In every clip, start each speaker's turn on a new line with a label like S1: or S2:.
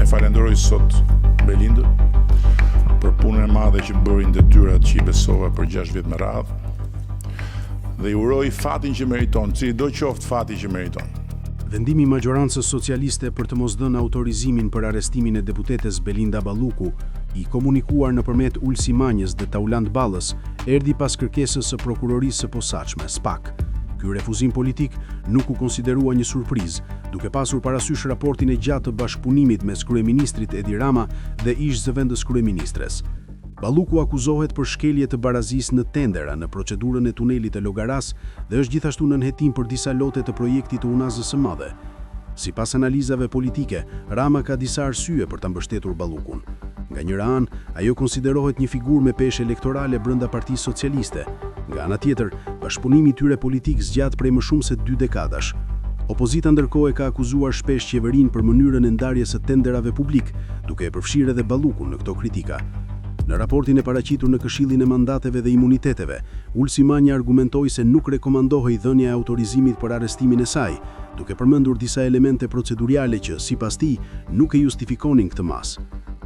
S1: E falenderoj sot Belindën për punën e madhe që bërin detyrat që I besova për 6 vjet me radhë. Dhe I uroj fatin që meriton, do qoftë fati që meriton.
S2: Vendimi I majorancës socialiste për të mos dhënë autorizimin për arrestimin e deputetes Belinda Balluku, I komunikuar nëpërmjet Ulsi Manjës dhe Tauland Ballës, erdhi pas kërkesës së prokurorisë së posaçme, SPAK. Ky refuzim politik nuk u konsiderua një surprizë, duke pasur parasysh raportin e gjatë të bashkëpunimit mes kryeministrit Edi Rama dhe ish-zëvendës kryeministres. Balluku akuzohet për shkelje të barazisë në tendera në procedurën e tunelit të Llogaras dhe është gjithashtu në nënhetim për disa lote të projektit të Unazës së Madhe. Sipas analizave politike, Rama ka disa arsye për ta mbështetur Ballukun. Nga njëra anë, ajo konsiderohet një figurë me peshë elektorale brenda Partisë Socialiste. Nga ana tjetër, bashkëpunimi I tyre politik zgjat prej më shumë se 2 dekadash. Opozita ndërkohë ka akuzuar shpesh qeverinë për mënyrën e ndarjes së tenderave publik, duke e përfshirë edhe Ballukun në këto kritika. Në raportin e paraqitur në Këshillin e Mandateve dhe Imuniteteve, Ulsi Manja argumentoi se nuk rekomandohej dhënia e autorizimit për arrestimin e saj, duke përmendur disa elemente procedurale që, sipas tij, nuk e justifikonin këtë mas.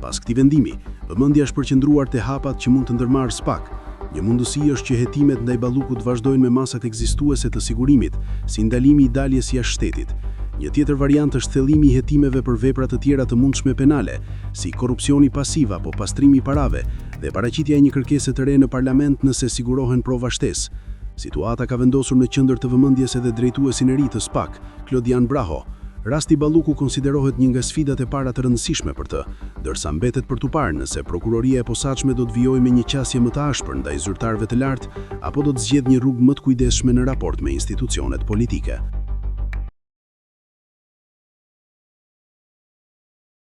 S2: Pas këtij vendimi, vëmendja është përqendruar te hapat që mund të ndërmarrë SPAK. Një mundësi është që hetimet ndaj Ballukut vazhdojnë me masat ekzistuese të sigurimit, si ndalimi I daljes jashtë shtetit. Një tjetër variant është thellimi I hetimeve për vepra të tjera të mundshme penale, si korrupsioni pasiv apo pastrimi I parave, dhe paraqitja e një kërkese të re në parlament nëse sigurohen prova shtesë. Situata ka vendosur në qendër të vëmendjes edhe drejtuesin e ri të SPAK, Klodian Braho. Rasti Balluku konsiderohet një nga sfidat e para të rëndësishme për të, ndërsa mbetet për tu parë nëse prokuroria e posaçme do të vijojë me një qasje më të ashpër ndaj zyrtarëve të lartë apo do të zgjedhë një rrugë më të kujdesshme në raport me institucionet politike.